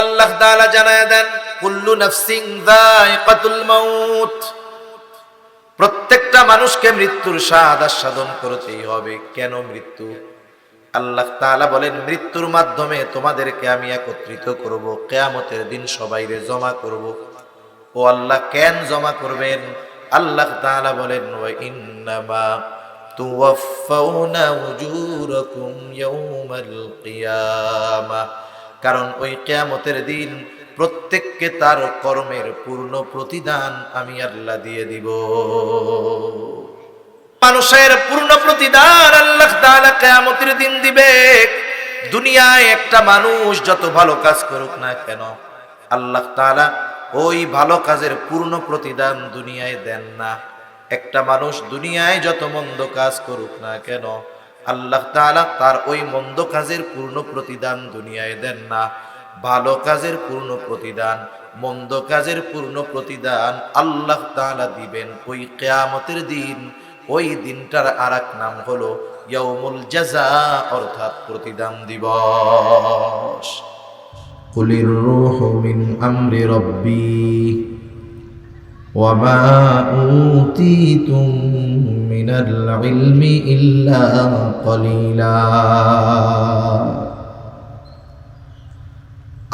আল্লাহ তাআলা জানায় দেন, কুল্লু নাফসিন যায়িকাতুল মাউত, প্রত্যেকটা মানুষকে মৃত্যুর স্বাদ আস্বাদন করতেই হবে। কেন মৃত্যু? আল্লাহ তাআলা বলেন, মৃত্যুর মাধ্যমে তোমাদেরকে আমি একত্রিত করব, কিয়ামতের দিন সবাইরে জমা করব। ও আল্লাহ, কেন জমা করবেন? আল্লাহ তাআলা বলেন, ওয়া ইন্নামা তুওয়াফাউনা উজুরাকুম ইয়াউমাল কিয়ামাহ, কারণ ওই কিয়ামতের দিন প্রত্যেককে তার কর্মের পূর্ণ প্রতিদান আমি আল্লাহ দিয়ে দিব। মানুষের পূর্ণ প্রতিদান আল্লাহ তাআলা কিয়ামতের দিন দিবে। দুনিয়ায় একটা মানুষ যত ভালো কাজ করুক না কেন, আল্লাহ তাআলা ওই ভালো কাজের পূর্ণ প্রতিদান দুনিয়ায় দেন না। একটা মানুষ দুনিয়ায় যত মন্দ কাজ করুক না কেন, আল্লাহ তাআলা তার ওই মন্দ কাজের পূর্ণ প্রতিদান দুনিয়ায় দেন না। ভালো কাজের পূর্ণ প্রতিদান, মন্দ কাজের পূর্ণ প্রতিদান আল্লাহ তাআলা দিবেন ওই কিয়ামতের দিন। ওই দিনটার আরেক নাম হলো ইয়াউমুল জাযা, অর্থাৎ প্রতিদান দিবস। কুলির রূহু মিন আমরি রাব্বি ওয়া মা উতীতুম মিনাল ইলমি ইল্লা কলিলা।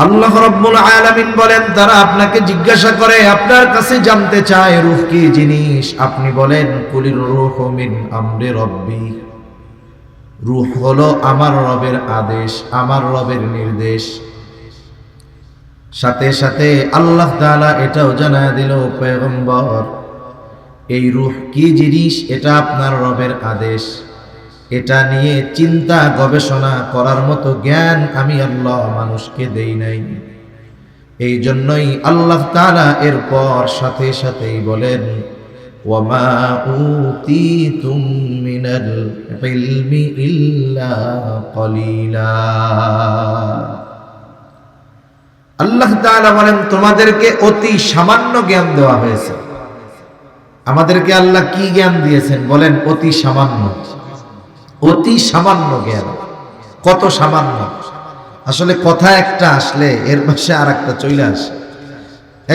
আল্লাহ রাব্বুল আলামিন বলেন, তারা আপনাকে জিজ্ঞাসা করে, আপনার কাছে জানতে চায় রূহ কি জিনিস। আপনি বলেন, কুলির রূহু মিন আমরি রাব্বি, রূহ হলো আমার রবের আদেশ, আমার রবের নির্দেশ। সাথে সাথে আল্লাহ তাআলা এটাও জানায় দিল, পয়গম্বর, এই রূহ কি জিনিস এটা আপনার রবের আদেশ। এটা নিয়ে চিন্তা গবেষণা করার মতো জ্ঞান আমি আল্লাহ মানুষকে দেই নাই। এই জন্যই আল্লাহ তাআলা এরপর সাথে সাথেই বলেন, ওয়া মা উতীতুম মিনাল ইলমি ইল্লা কলিলা। আল্লাহ তাআলা বলেন, তোমাদেরকে অতি সামান্য জ্ঞান দেওয়া হয়েছে। আমাদেরকে আল্লাহ কি জ্ঞান দিয়েছেন বলেন? অতি সামান্য। অতি সামান্য জ্ঞান। কত সামান্য! আসলে কথা একটা আসলে এর পাশে আর একটা চলে আসে।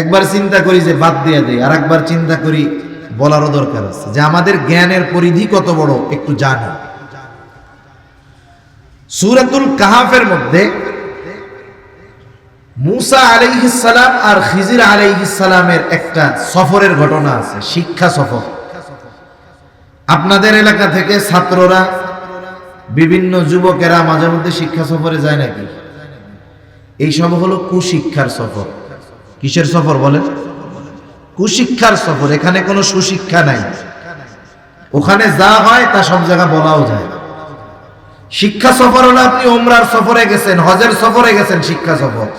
একবার চিন্তা করি যে বাদ দিয়ে দেই, আর একবার চিন্তা করি বলারও দরকার আছে যে আমাদের জ্ঞানের পরিধি কত বড় একটু জানি। সূরাতুল কাহাফের মধ্যে মূসা আলাইহিস সালাম আর খিজির আলাইহিস সালামের একটা সফরের ঘটনা আছে, শিক্ষা সফর। আপনাদের এলাকা থেকে ছাত্ররা, বিভিন্ন যুবকেরা মাঝে মধ্যে শিক্ষা সফরে যায় নাকি? এই সব হলো কুশিক্ষার সফর। কিসের সফর বলেন? কুশিক্ষার সফর। এখানে কোনো সুশিক্ষা নাই। ওখানে যা হয় তা সব জায়গা বলাও যায়। শিক্ষা সফর হলো আপনি উমরার সফরে গেছেন, হজের সফরে গেছেন, শিক্ষা সফর।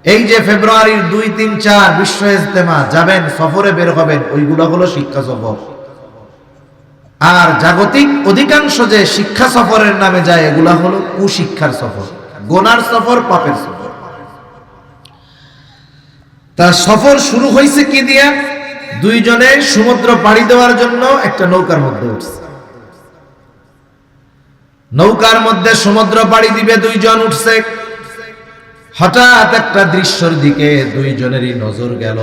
এই যে ফেব্রুয়ারির 2, 3, 4 বিশ্ব ইজতেমা যাবেন, সফরে বের হবেন, ওইগুলো হলো শিক্ষা সফর। আর জাগতিক অধিকাংশ যে শিক্ষা সফরের নামে যায়, এগুলা হলো কুশিক্ষার সফর, গোনার সফর, পাপের সফর। তা সফর শুরু হয়েছে কি দিয়া? দুইজনে সমুদ্র পাড়ি দেওয়ার জন্য একটা নৌকার মধ্যে উঠছে। নৌকার মধ্যে সমুদ্র পাড়ি দিবে, দুইজন উঠছে। হঠাৎ একটা দৃশ্যের দিকে দুইজনেরই নজর গেল।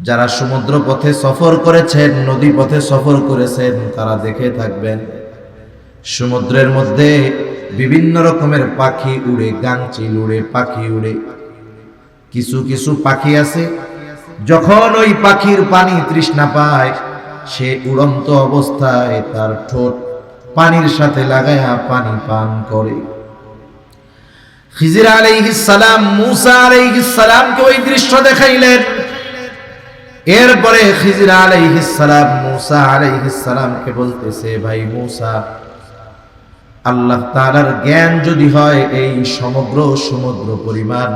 যারা সমুদ্র পথে সফর করেছেন, নদী পথে সফর করেছেন, তারা দেখে থাকবেন সমুদ্রের মধ্যে বিভিন্ন রকমের পাখি উড়ে, গাংচিল উড়ে, পাখি উড়ে। কিছু কিছু পাখি আছে, যখন ওই পাখির পানি তৃষ্ণা পায়, সে উড়ন্ত অবস্থায় তার ঠোঁট পানির সাথে লাগায়া পানি পান করে। খিজির আলাইহিস সালাম মূসা আলাইহিস সালামকে ওই দৃশ্য দেখাইলেন। এরপরে খিজির আলাইহিস সালাম মূসা আলাইহিস সালামকে বলতেছে, ভাই মূসা, আল্লাহ তাআলার জ্ঞান যদি হয় এই সমগ্র সমুদ্র পরিমাণ,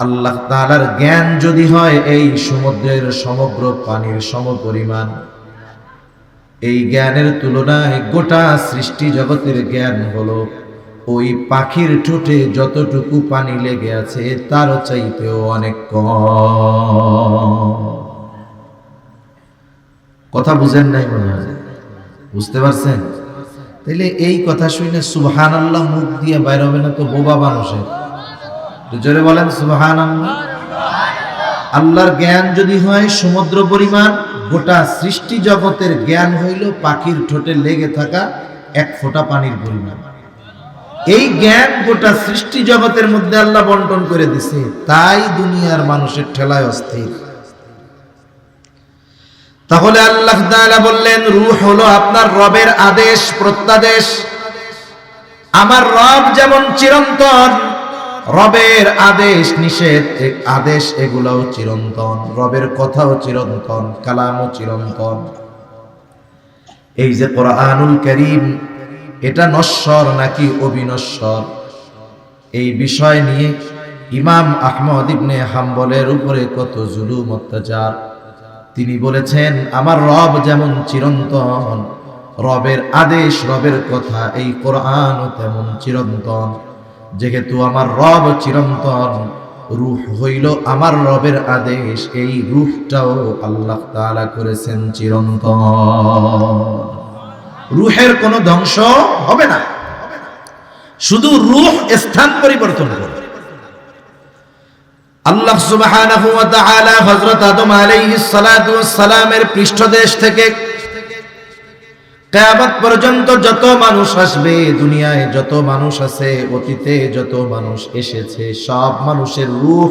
আল্লাহ তাআলার জ্ঞান যদি হয় এই সমুদ্রের সমগ্র পানির সমপরিমাণ, এই জ্ঞানের তুলনায় গোটা সৃষ্টি জগতের জ্ঞান হলো ওই পাখির ঠোঁটে যতটুকু পানি লেগে আছে তার চাইতেও অনেক কম। কথা বুঝেন নাই মনে হয়? বুঝতে পারছেন? তাহলে এই কথা শুনে সুবহানাল্লাহ মুখ দিয়ে বাইর হবে না তো বোবা মানুষের? তো জোরে বলেন সুবহানাল্লাহ। আল্লাহর জ্ঞান যদি হয় সমুদ্র পরিমাণ, গোটা সৃষ্টি জগতের জ্ঞান হইল পাখির ঠোঁটে লেগে থাকা এক ফোঁটা পানির পরিমাণ। এই জ্ঞান গোটা সৃষ্টি জগতের মধ্যে আল্লাহ বন্টন করে দিছে, তাই দুনিয়ার মানুষের ঠেলায় অস্থির। তাহলে আল্লাহ তাআলা বললেন রূহ হলো আপনার রবের আদেশ প্রত্যাদেশ। আমার রব যেমন চিরন্তন, রবের আদেশ নিষেধ আদেশ এগুলোও চিরন্তন, রবের কথাও চিরন্তন, কালামও চিরন্তন। এই যে কোরআনুল কারীম, এটা নশ্বর নাকি অবিনশ্বর, এই বিষয় নিয়ে ইমাম আহমদ ইবনে হাম্বলের উপরে কত জুলুম অত্যাচার। তিনি বলেছেন আমার রব যেমন চিরন্তন, রবের আদেশ রবের কথা এই কোরআনও তেমন চিরন্তন। যেহেতু আমার রব চিরন্তন, রূহ হইল আমার রবের আদেশ, এই রূহটাও আল্লাহ তাআলা করেছেন চিরন্তন। রূহের কোনো ধ্বংস হবে না, শুধু রূহ স্থান পরিবর্তন করে। আল্লাহ সুবহানাহু ওয়া তাআলা হযরত আদম আলাইহিস সালাতু ওয়াস সালামের পৃষ্ঠদেশ থেকে কিয়ামত পর্যন্ত যত মানুষ আসবে, দুনিয়ায় যত মানুষ আছে, অতীতে যত মানুষ এসেছে, সব মানুষের রূহ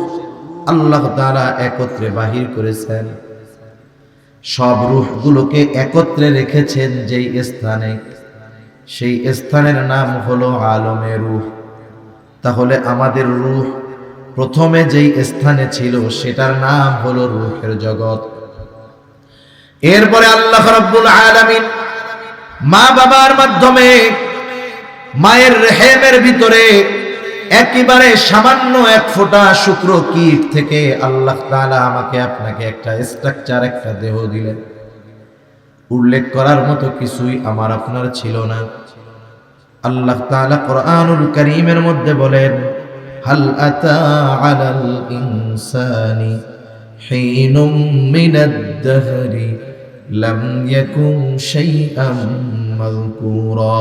আল্লাহ তাআলা একত্রে বাহির করেছেন। সব রূহগুলোকে একত্রে রেখেছেন যেই স্থানে, সেই স্থানের নাম হলো আলমে রূহ। তাহলে আমাদের রূহ প্রথমে যেই স্থানে ছিল সেটার নাম হলো রূহের জগৎ। এরপরে আল্লাহ রাব্বুল আলামিন মা বাবার মাধ্যমে মায়ের রেহেমের ভিতরে একেবারে সামান্য এক ফোঁটা শুক্র কীট থেকে আল্লাহ তাআলা আমাকে আপনাকে একটা স্ট্রাকচার, একটা দেহ দিলেন। উল্লেখ করার মতো কিছুই আমার আপনার ছিল না। আল্লাহ তাআলা কোরআনুল কারীমের মধ্যে বলেন হাল আতা আলাল ইনসানি হিনুম মিনাদ দাহরি লাম ইয়াকুন শাইআম মাযকুরা।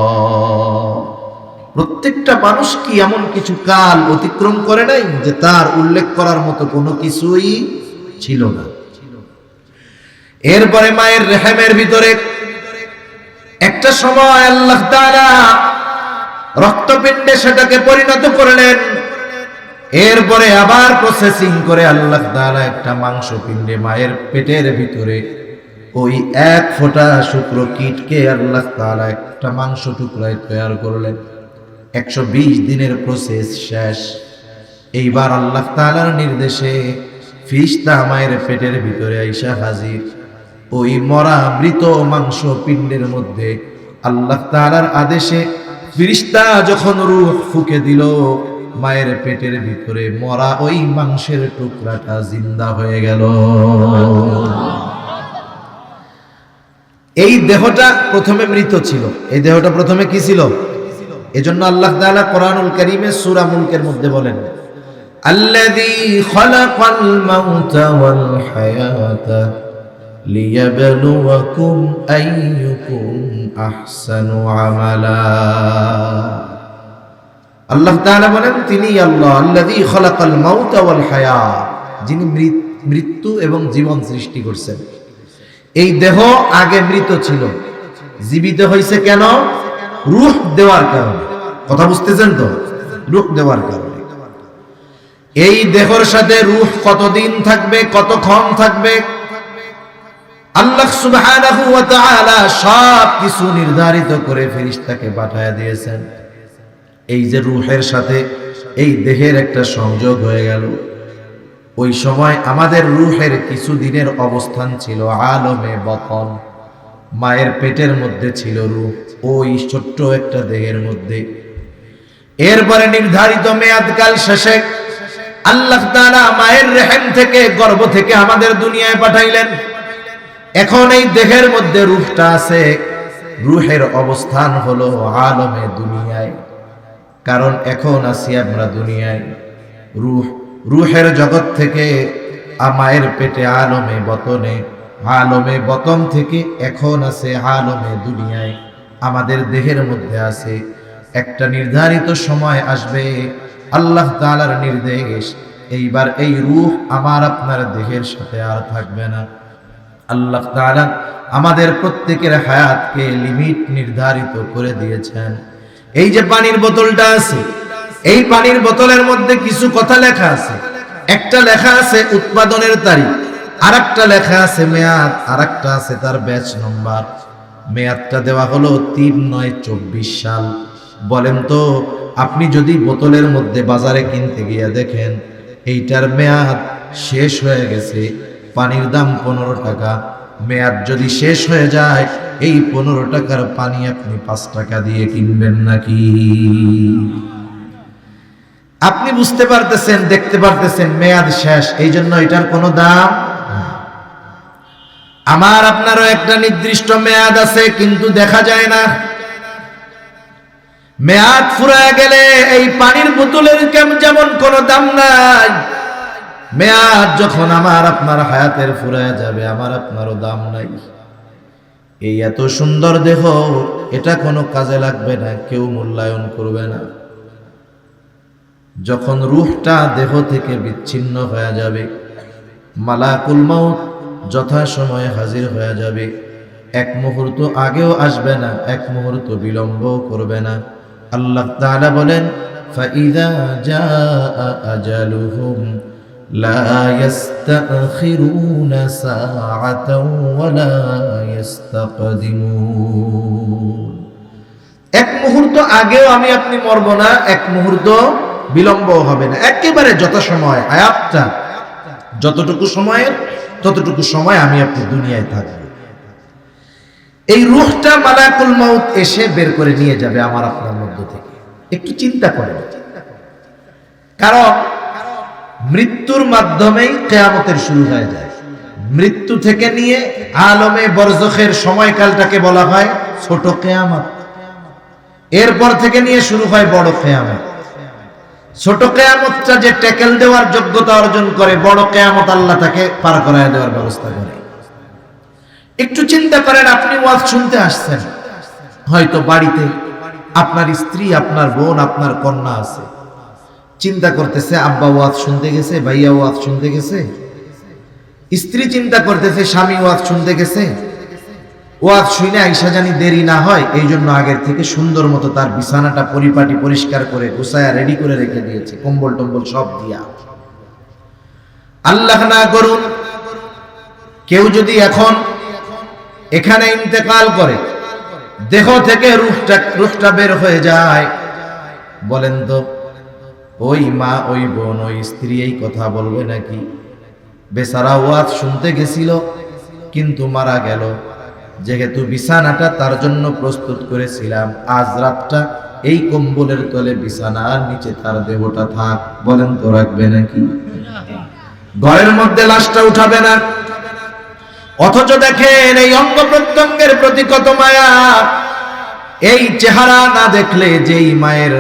প্রত্যেকটা মানুষ কি এমন কিছু কাল অতিক্রম করে নাই যে তার উল্লেখ করার মতো কোনো কিছুই ছিল না? এরপরে মায়ের রেহেমের ভিতরে একটা সময় আল্লাহ তাআলা রক্তপিণ্ডে সেটাকে পরিণত করলেন। এরপরে আবার প্রসেসিং করে আল্লাহ তাআলা একটা মাংসপিণ্ডে মায়ের পেটের ভিতরে ওই এক ফোঁটা শুক্র কীটকে আল্লাহ তাআলা একটা মাংস টুকরায় তৈরি করলেন। 120 দিনের প্রসেস শেষ। এইবার আল্লাহ তাআলার নির্দেশে ফিরিস্তা মায়ের পেটের ভিতরে আইসা হাজির। ওই মরা মৃত মাংস পিণ্ডের মধ্যে আল্লাহ তাআলার আদেশে ফিরিস্তা যখন রূহ ফুঁকে দিল, মায়ের পেটের ভিতরে মরা ওই মাংসের টুকরাটা জিন্দা হয়ে গেল। এই দেহটা প্রথমে মৃত ছিল, এই দেহটা প্রথমে কি ছিল? এজন্য আল্লাহ তাআলা কোরআনুল কারীমে সূরা মুলকের মধ্যে বলেন আল্লাযী খালাকাল মাউতা ওয়াল হায়াতা লিয়াবলুয়াকুম আইয়ুকুম আহসানু আমালা। আল্লাহ তাআলা বলেন তিনি আল্লাহ আল্লাযী খালাকাল মাউতা ওয়াল হায়াত, যিনি মৃত্যু এবং জীবন সৃষ্টি করছেন। এই দেহ আগে মৃত ছিল, জীবিত হয়েছে কেন? রূহ দেওয়ার কারণে। কথা বুঝতেছেন তো? রূহ দেওয়ার কারণে। এই দেহের সাথে রূহ কতদিন থাকবে, কতক্ষণ থাকবে, আল্লাহ সুবহানাহু ওয়া তাআলা সব কিছু নির্ধারিত করে ফেরেশতাকে পাঠিয়ে দিয়েছেন। এই যে রূহের সাথে এই দেহের একটা সংযোগ হয়ে গেল, ওই সময় আমাদের রূহের কিছু দিনের অবস্থান ছিল আলমে বতন। মায়ের পেটের মধ্যে ছিল রূহ, ওই ছোট্ট একটা দেহের মধ্যে। এরপরে নির্ধারিত মেয়াদকাল শেষে আল্লাহ তাআলা মায়ের রেহেম থেকে, গর্ভ থেকে আমাদের দুনিয়ায় পাঠাইলেন। এখন এই দেহের মধ্যে রূহটা আছে, রূহের অবস্থান হলো আলমে দুনিয়ায়। কারণ এখন আছি আমরা দুনিয়ায়, রূহের জগৎ থেকে মায়ের পেটে আলমে বতনে, আলমে বতন থেকে এখন আছে আলমে দুনিয়ায়। আমাদের দেহের মধ্যে আছে। একটা নির্ধারিত সময় আসবে, আল্লাহ তাআলার নির্দেশ, এইবার এই রূহ আমার আপনার দেহের সাথে আর থাকবে না। আল্লাহ তাআলা আমাদের প্রত্যেকের হায়াতকে লিমিট নির্ধারিত করে দিয়েছেন। এই যে পানির বোতলটা আছে, এই পানির বোতলের মধ্যে কিছু কথা লেখা আছে। একটা লেখা আছে উৎপাদনের তারিখ, আর একটা লেখা আছে মেয়াদ, আর একটা আছে তার ব্যাচ নম্বর। মেয়াদটা দেওয়া হলো ৩/৯/২৪ সাল। বলেন তো, আপনি যদি বোতলের মধ্যে বাজারে কিনতে গিয়ে দেখেন এইটার মেয়াদ শেষ হয়ে গেছে, পানির দাম ১৫ টাকা, মেয়াদ যদি শেষ হয়ে যায়, এই ১৫ টাকার পানি আপনি ৫ টাকা দিয়ে কিনবেন নাকি? আপনি বুঝতে পারতেছেন, দেখতে পারতেছেন মেয়াদ শেষ, এই জন্য এটার কোনো দাম। আমার আপনারও একটা নির্দিষ্ট মেয়াদ আছে, কিন্তু দেখা যায় না। মেয়াদ ফুরায় গেলে এই পানির বোতলের যেমন কোনো দাম নাই, মেয়াদ যখন আমার আপনার হায়াতের ফুরায় যাবে, আমার আপনারও দাম নাই। এই এত সুন্দর দেহ, এটা কোনো কাজে লাগবে না, কেউ মূল্যায়ন করবে না। যখন রূহটা দেহ থেকে বিচ্ছিন্ন হয়ে যাবে, মালাকুল মাউত যথাসময়ে হাজির হয়ে যাবে। এক মুহূর্ত আগেও আসবে না, এক মুহূর্ত বিলম্ব করবে না। আল্লাহ তাআলা বলেন, ফাইযা জাআ আজালুহুম লা ইস্তাখিরুনা সাআতাও ওয়া লা ইস্তাকদিমুন। এক মুহূর্ত আগেও আমি আপনি মরব না, এক মুহূর্ত বিলম্ব হবে না, একেবারে যথাসময়। হায়াতটা যতটুকু সময়ের, ততটুকু সময় আমি আপনি দুনিয়ায় থাকব। এই রূহটা মালাকুল মাউত এসে বের করে নিয়ে যাবে আমার আপনার মধ্য থেকে। একটু চিন্তা করেন, কারণ মৃত্যুর মাধ্যমেই কিয়ামতের শুরু হয়ে যায়। মৃত্যু থেকে নিয়ে আলমে বরজখের সময়কালটাকে বলা হয় ছোট কিয়ামত। এরপর থেকে নিয়ে শুরু হয় বড় কিয়ামত। ছোট কিয়ামতটা যে ট্যাকেল দেওয়ার যোগ্যতা অর্জন করে, বড় কিয়ামত আল্লাহ তাকে পার করায় দেওয়ার ব্যবস্থা করে। একটু চিন্তা করেন, আপনি ওয়াজ শুনতে আসছেন, হয়তো বাড়িতে আপনার স্ত্রী, আপনার বোন, আপনার কন্যা আছে, চিন্তা করতেছে আব্বা ওয়াজ শুনতে গেছে, ভাইয়া ওয়াজ শুনতে গেছে। স্ত্রী চিন্তা করতেছে স্বামী ওয়াজ শুনতে গেছে, ওয়াজ শুনে আইসা জানি দেরি না হয়, এই জন্য আগের থেকে সুন্দর মতো তার বিছানাটা পরিপাটি পরিষ্কার করে গুছায়া রেডি করে রেখে দিয়েছে, কম্বল টম্বল সব দিয়া। আল্লাহ না করুন কেউ যদি এখন এখানে ইন্তেকাল করে, দেহ থেকে রূহটা বের হয়ে যায়, বলেন তো ওই মা, ওই বোন, ওই স্ত্রী এই কথা বলবে নাকি? বেচারা ওয়াজ শুনতে গেছিল কিন্তু মারা গেল, যেহেতু বিছানাটা তার জন্য প্রস্তুত করেছিলাম, আজ রাতটা এই কম্বলের তলে বিছানার নিচে তার দেহটা থাক, বলেন তো রাখবে নাকি? ঘরের মধ্যে লাশটা উঠাবে না। অথচ দেখেন এই অঙ্গ প্রত্যঙ্গের প্রতি কত মায়া। এই চেহারা না দেখলে যেই মায়ের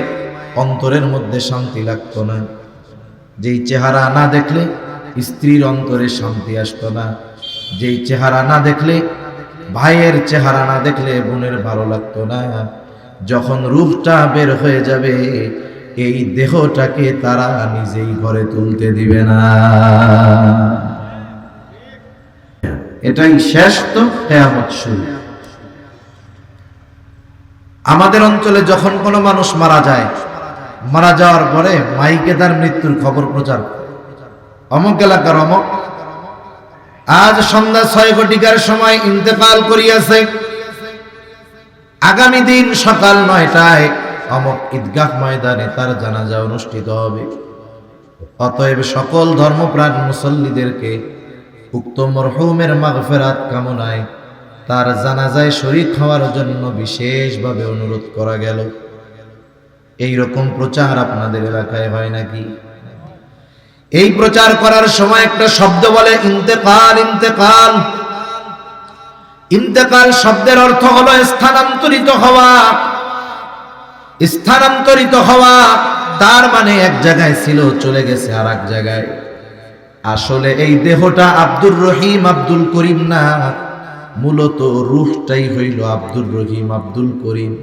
অন্তরের মধ্যে শান্তি লাগতো না, যেই চেহারা না দেখলে স্ত্রীর অন্তরে শান্তি আসতো না, যেই চেহারা না দেখলে ভাইয়ের চেহারা না দেখলে বোনের ভালো লাগতো না, যখন রূহটা বের হয়ে যাবে এই দেহটাকে তারা নিজেই ঘরে তুলতে দিবে না। এটাই শেষ, তো কিয়ামত শুরু। আমাদের অঞ্চলে যখন কোনো মানুষ মারা যায়, মারা যাওয়ার পরে মাইকে তার মৃত্যুর খবর প্রচার, অমুক এলাকার অমুক আজ সন্ধ্যা ৬ ঘটিকার সময় ইন্তেকাল করিয়াছে, আগামী দিন সকাল ৯টায় অমুক ঈদগাহ ময়দানে তার জানাজা অনুষ্ঠিত হবে। অতএব সকল ধর্মপ্রাণ মুসল্লিদেরকে উক্ত মরহুমের মাগফিরাত কামনায় তার জানাজায় শরীক হওয়ার জন্য বিশেষভাবে অনুরোধ করা গেল। এই রকম প্রচার আপনাদের এলাকায় হয় নাকি? এই প্রচার করার সময় একটা শব্দ বলে ইন্তেকাল। ইন্তেকাল, ইন্তেকাল শব্দের অর্থ হলো স্থানান্তরিত হওয়া। স্থানান্তরিত হওয়া তার মানে এক জায়গায় ছিল, চলে গেছে আর এক জায়গায়। আসলে এই দেহটা আব্দুর রহিম, আব্দুল করিম না, মূলত রূহটাই হইল আব্দুর রহিম, আব্দুল করিম।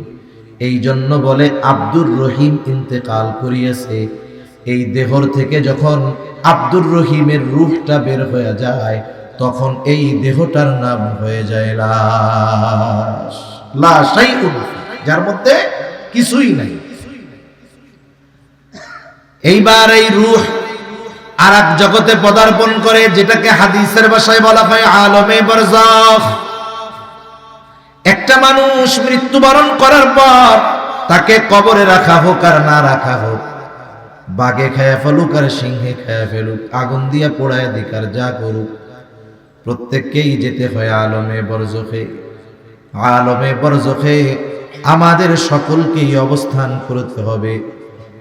এই জন্য বলে আব্দুর রহিম ইন্তেকাল করিয়াছে। এই দেহর থেকে যখন আব্দুর রহিমের রূহটা বের হয়ে যায়, তখন এই দেহটার নাম হয়ে যায় লাশ। লাশাই উঠবে, যার মধ্যে কিছুই নাই। এইবার এই রূহ আর এক জগতে পদার্পণ করে, যেটাকে হাদিসের ভাষায় বলা হয় আলমে বারজাখ। একটা মানুষ মৃত্যুবরণ করার পর তাকে কবরে রাখা হোক আর না রাখা হোক, বাঘে খায়া ফেলুক আর সিংহে খায়া ফেলুক, আগুন দিয়া পোড়ায় দিক আর যা করুক, প্রত্যেককেই যেতে হয় আলমে বরজখে। আলমে বরজখে আমাদের সকলকেই অবস্থান করতে হবে।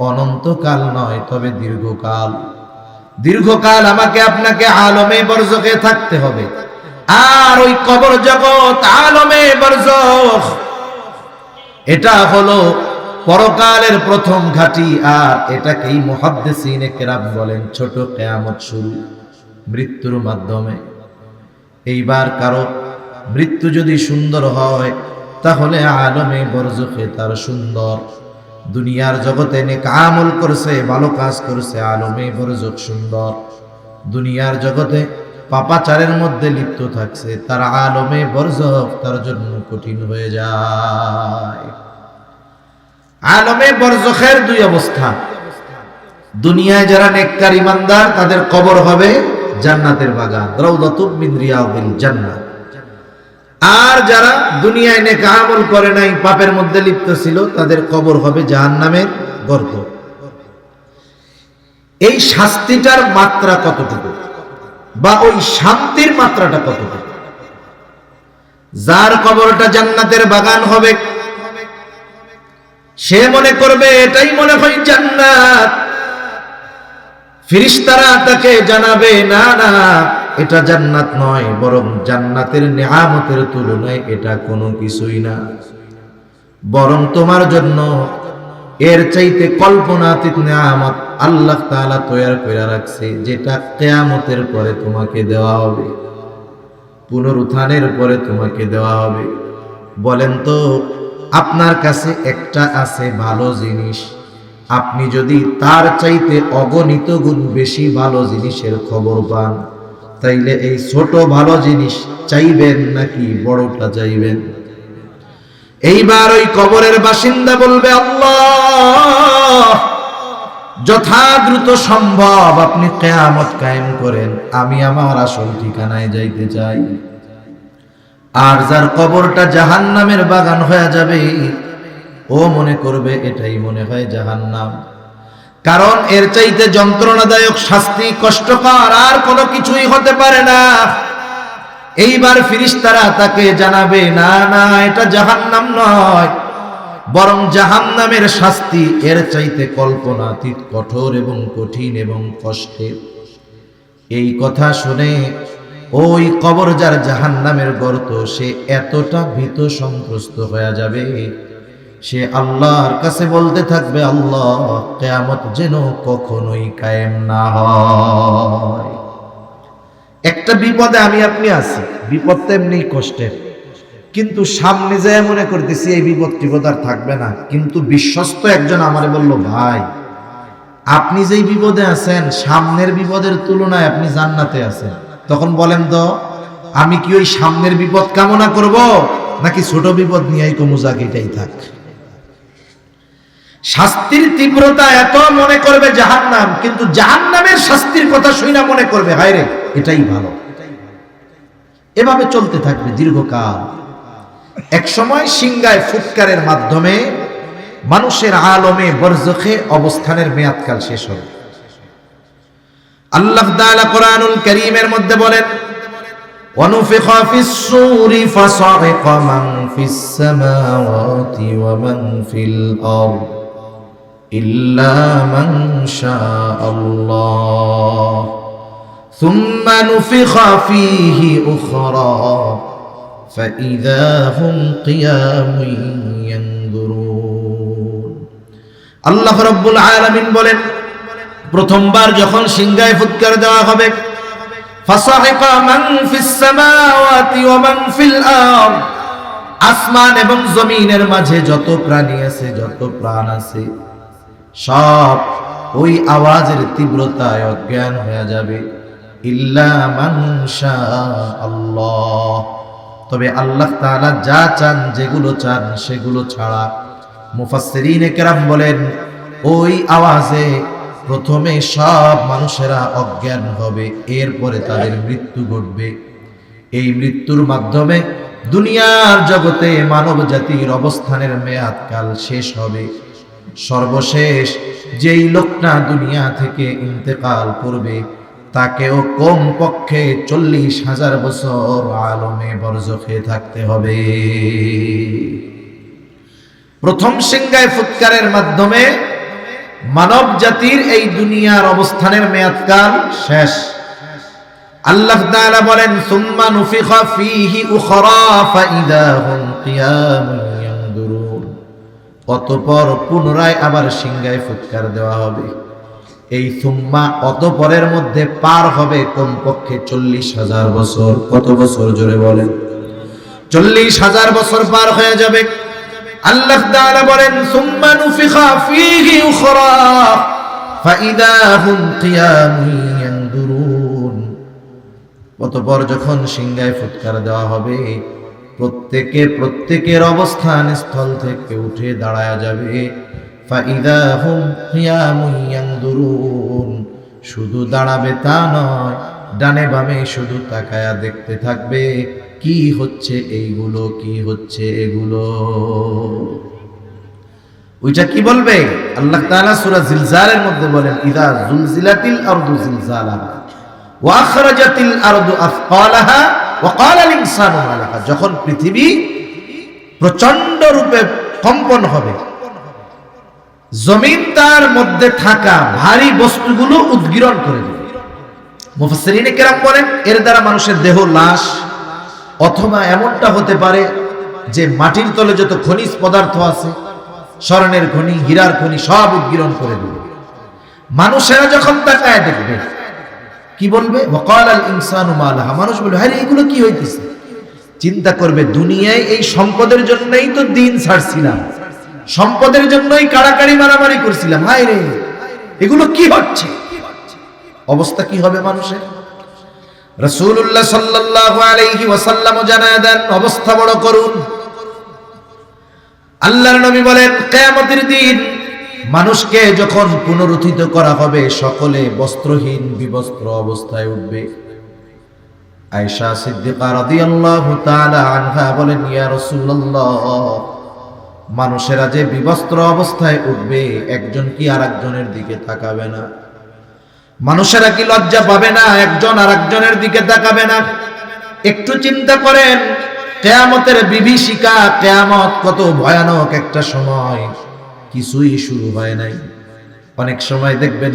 অনন্তকাল নয়, তবে দীর্ঘকাল। দীর্ঘকাল আমাকে আপনাকে আলমে বরজখে থাকতে হবে। আর ওই কবর জগৎ আলমে বরজখ, এটা হলো পরকালের প্রথম ঘাঁটি। আর এটাকেই মুহাদ্দিসিনে কেরাম বলেন ছোট কিয়ামত শুরু, মৃত্যুর মাধ্যমে। এইবার কারো মৃত্যু যদি সুন্দর হয়, তাহলে আলমে বরজখে তার সুন্দর। দুনিয়ার জগতে নেক আমল করছে, ভালো কাজ করছে, আলমে বরজখ সুন্দর। দুনিয়ার জগতে পাপাচারের মধ্যে লিপ্ত থাকছে, তার আলমে বরজখ তার জন্য কঠিন হয়ে যায়। আলমে বরজখের দুই অবস্থা। দুনিয়ায় যারা নেককার ইমানদার, তাদের কবর হবে জান্নাতের বাগান, রাউদাতুম মিন রিয়াদিল জান্নাহ। আর যারা দুনিয়ায় নেক আমল করে নাই, পাপের মধ্যে লিপ্ত ছিল, তাদের কবর হবে জাহান্নামের গর্ত। এই শাস্তিটার মাত্রা কতটুকু, বা ওই শান্তির মাত্রাটা কতটুকু? যার কবরটা জান্নাতের বাগান হবে, সে মনে করবে এটাই মনে হয় জান্নাত। ফেরেশতারা তাকে জানাবে, না না, এটা জান্নাত নয়, বরং জান্নাতের নিয়ামতের তুলনায় এটা কোনো কিছুই না। বরং তোমার জন্য এর চাইতে কল্পনাতীত নিয়ামত আল্লাহ তাআলা তৈরি করে রাখছে, যেটা কিয়ামতের পরে তোমাকে দেওয়া হবে, পুনরুত্থানের পরে তোমাকে দেওয়া হবে। বলেন তো, আপনার কাছে একটা আছে ভালো জিনিস, আপনি যদি তার চাইতে অগণিত গুণ বেশি ভালো জিনিসের খবর পান, তাইলে এই ছোট ভালো জিনিস চাইবেন নাকি বড়টা চাইবেন? এইবার ওই কবরের বাসিন্দা বলবে, আল্লাহ, যথা দ্রুত সম্ভব আপনি কিয়ামত কায়েম করেন, আমি আমার আসল ঠিকানায় যাইতে চাই। আর যার কবরটা জাহান্নামের বাগান হয়ে যাবে, ও মনে করবে এটাই মনে হয় জাহান্নাম। কারণ এর চাইতে যন্ত্রণাদায়ক শাস্তি, কষ্টকর আর কোনো কিছুই হতে পারে না। এইবার ফেরেশতারা তাকে জানাবে, না না, এটা জাহান্নাম নয়, বরং জাহান্নামের শাস্তি এর চাইতে কল্পনাতীত কঠোর এবং কঠিন এবং কষ্টের। এই কথা শুনে ওই কবর যার জাহান্নামের গর্ত, সে এতটা ভীত সন্ত্রস্ত হয়ে যাবে, সে আল্লাহর কাছে বলতে থাকবে, আল্লাহ, কিয়ামত যেন কখনোই কায়েম না হয়। একটা বিপদে আমি আপনি আছি, বিপদ তো এমনি কষ্টের, কিন্তু সামনে যায় মনে করতেছি এই বিপদ আর থাকবে না। কিন্তু বিশ্বস্ত একজন আমারে বলল, ভাই, আপনি যেই বিপদে আছেন, সামনের বিপদের তুলনায় আপনি জান্নাতে আছেন। তখন বলেন তো, আমি কি ওই সামনের বিপদ কামনা করব, নাকি ছোট বিপদ নিয়েই কমুজাক এটাই থাক? শাস্তির তীব্রতা এত মনে করবে জাহান্নাম, কিন্তু জাহান্নামের শাস্তির কথা শুনে মনে করবে, হায় রে, এটাই ভালো। এভাবে চলতে থাকবে দীর্ঘকাল। এক সময় সিংগায় ফুৎকারের মাধ্যমে মানুষের আলমে বরজখে অবস্থানের মেয়াদকাল শেষ হবে। আল্লাহ তাআলা কোরআনুল কারীমের মধ্যে বলেন, ওয়ানুফিখা ফিস-সূরি ফাসা'iqa মান ফিস-সামাওয়াতি ওয়া মান ফিল আরদ ইল্লা মান শাআল্লাহ সুম্মা নুফিখা ফীহি উখরা ফাইযা হুম কিয়ামুন ইয়ানজুরুন। আল্লাহ রাব্বুল আলামিন বলেন, প্রথমবার যখন সিংহায় ফুৎকার দেওয়া হবে, ফাসাহিকা মান ফিস সামাওয়াতি ওয়া মান ফিল আরদ, আসমান এবং জমিনের মাঝে যত প্রাণী আছে, যত প্রাণ আছে, সব ওই আওয়াজের তীব্রতায় অজ্ঞান হয়ে যাবে। ইল্লা মান শাআল্লাহ, তবে আল্লাহ তাআলা যা চান, যেগুলো চান সেগুলো ছাড়া। মুফাসসিরিনে কেরাম বলেন, ওই আওয়াজে প্রথমে সব মানুষেরা অজ্ঞান হবে, এরপরে তাদের মৃত্যু ঘটবে। এই মৃত্যুর মাধ্যমে দুনিয়ার জগতে মানব জাতির অবস্থানের মেয়াদকাল শেষ হবে। সর্বশেষ যেই লোকটা দুনিয়া থেকে ইন্তেকাল করবে, তাকেও কম পক্ষে 40,000 বছর আলমে বরজখে থাকতে হবে। প্রথম সিংগায় ফুৎকারের মাধ্যমে মানব জাতির এই দুনিয়ার অবস্থানের মেয়াদকাল শেষ। আল্লাহ তাআলা বলেন, সুম্মা নুফিখা ফীহি উখরা ফাইদা হুম কিয়ামুন ইয়ানদুরুন, অতঃপর পুনরায় আবার সিংগায় ফুৎকার দেওয়া হবে। এই সুম্মা অতঃপরের মধ্যে পার হবে কমপক্ষে 40,000 বছর। কত বছর জোরে বলেন? 40,000 বছর পার হয়ে যাবে। আল্লাহ তাআলা বলেন, সুম্মা নুফিখা ফীহি উখরা ফাইদা হুম কিয়ামুন ইয়ানদুরুন, অতঃপর যখন সিংহায় ফুৎকার দেওয়া হবে, প্রত্যেকের অবস্থান স্থল থেকে উঠে দাঁড়ায়া যাবে। ফাইদা হুম কিয়ামুন ইয়ানদুরুন, শুধু দাঁড়াবে তা নয়, ডানে বামে শুধু তাকায়া দেখতে থাকবে, কি হচ্ছে এইগুলো, কি হচ্ছে এগুলো। ওইটা কি বলবে? আল্লাহ তাআলা সূরা জিলজালের মধ্যে বলেন, ইযা জুলজিলাতিল আরদু জিলজালাহা ওয়া আখরাজাতিল আরদু আফকালাহা ওয়া ক্বালাল ইনসানু মা লাহা, যখন পৃথিবী প্রচন্ড রূপে কম্পন হবে, জমিন তার মধ্যে থাকা ভারী বস্তুগুলো উদ্গীরণ করে দেবে। মুফাসসিরিনে কেরাম বলেন, এর দ্বারা মানুষের দেহ, লাশ, অথবা এমনটা হতে পারে যে মাটির তলে যত খনিজ পদার্থ আছে, স্বর্ণের খনি, হীরার খনি, সব উদ্গীরণ করে দেবে। মানুষেরা যখন তাকায় দেখবে, কি বলবে? ওয়াকালাল ইনসানু মা লাহা, মানুষ বলবে, আরে এগুলো কি হইতেছে? চিন্তা করবে, দুনিয়ায় এই সম্পদের জন্যই তো দিন ছাড়ছিলাম, সম্পদের জন্যই কাড়াকাড়ি মারামারি করছিলাম, হায় রে এগুলো কি হচ্ছে? অবস্থা কি হবে মানুষের? রাসূলুল্লাহ সাল্লাল্লাহু আলাইহি ওয়াসাল্লাম জানায় দেন, অবস্থা বড় করুন। আল্লাহর নবী বলেন, কিয়ামতের দিন মানুষকে যখন পুনরুত্থিত করা হবে, সকলে বস্ত্রহীন বিবস্ত্র অবস্থায় উঠবে। আয়েশা সিদ্দিকা রাদিয়াল্লাহু তাআলা আনহা বলেন, ইয়া রাসূলুল্লাহ, মানুষেরা যে বিবস্ত্র অবস্থায় উঠবে, একজন কি আরেকজনের দিকে তাকাবে না? মানুষেরা কি লজ্জা পাবে না? একজন আরেকজনের দিকে তাকাবে না? একটু চিন্তা করেন, কিয়ামতের বিভীষিকা, কিয়ামত কত ভয়ানক একটা সময়, কিছুই শুরু হয় নাই। অনেক সময় দেখবেন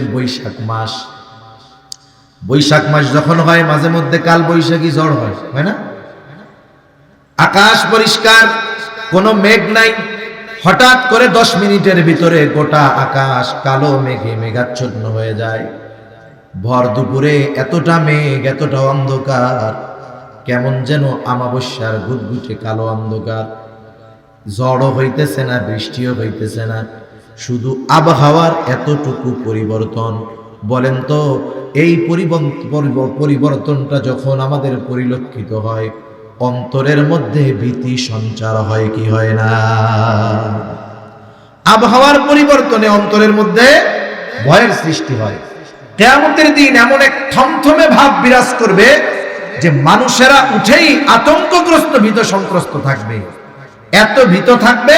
বৈশাখ মাস যখন হয়, মাঝে মধ্যে কাল বৈশাখী ঝড় হয়, হয় না? আকাশ পরিষ্কার, কোনো মেঘ নাই, হঠাৎ করে 10 মিনিটের ভিতরে গোটা আকাশ কালো মেঘে মেঘাচ্ছন্ন হয়ে যায়। ভর দুপুরে এতটা মেঘ, এতটা অন্ধকার, কেমন যেন আমাবস্যার ঘুটঘুটে কালো অন্ধকার। ঝড়ও হইতেছে না, বৃষ্টিও হইতেছে না, শুধু আবহাওয়ার এতটুকু পরিবর্তন। বলেন তো, এই পরিবর্তনটা যখন আমাদের পরিলক্ষিত হয়, অন্তরের মধ্যে ভীতি সঞ্চার হয় কি হয় না? আবহাওয়ার পরিবর্তনে অন্তরের মধ্যে ভয়ের সৃষ্টি হয়। কিয়ামতের দিন এমন এক থমথমে ভাব বিরাজ করবে যে মানুষেরা উঠেই আতঙ্কগ্রস্ত, ভীত সন্ত্রস্ত থাকবে। এত ভীত থাকবে,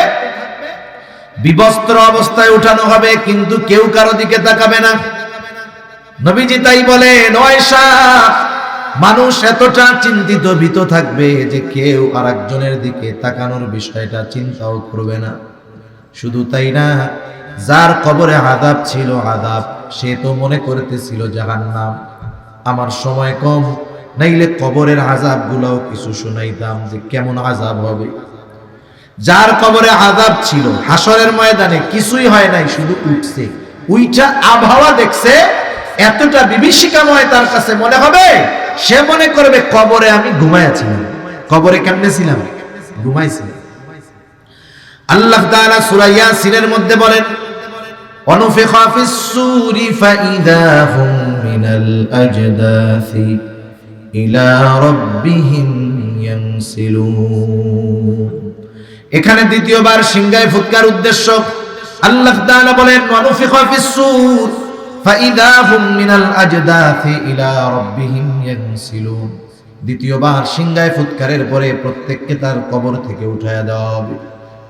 বিবস্ত্র অবস্থায় উঠানো হবে, কিন্তু কেউ কারো দিকে তাকাবে না। নবীজি তাই বলেন, আয়েশা, মানুষ এতটা চিন্তিত, ভীত থাকবে যে কেউ আরেকজনের দিকে তাকানোর বিষয়টা চিন্তাও করবে না। শুধু তাই না, যার কবরে আযাব ছিল, আযাব, সে তো মনে করতেছিল জাহান্নাম। আমার সময় কম, নাইলে কবরের আযাবগুলোও কিছু শুনাইতাম যে কেমন আযাব হবে। যার কবরে আযাব ছিল, হাসরের ময়দানে কিছুই হয় নাই, শুধু উঠছে, উইটা আবহাওয়া দেখছে, এতটা বিভীষিকাময় তার কাছে মনে হবে, সে মনে করবে কবরে আমি ঘুমাইছিলাম। কবরে কেমনে ছিলাম? ঘুমাইছিলাম। আল্লাহ তাআলা সূরা ইয়াসিনের মধ্যে বলেন, অনুফিখা ফিস সূরি ফাইদা হুম মিনাল আজদাসি ইলা রাব্বিহিম ইয়ানসিলুন। এখানে দ্বিতীয়বার সিংহায় ফুৎকার উদ্দেশ্য। আল্লাহ তাআলা বলেন, অনুফিখা ফিস সূর ফাইদা হুম মিনাল আজদাসি ইলা রাব্বিহিম ইয়ানসিলুন। দ্বিতীয়বার সিংহায় ফুৎকারের পরে প্রত্যেককে তার কবর থেকে উঠায়া দেওয়া হবে,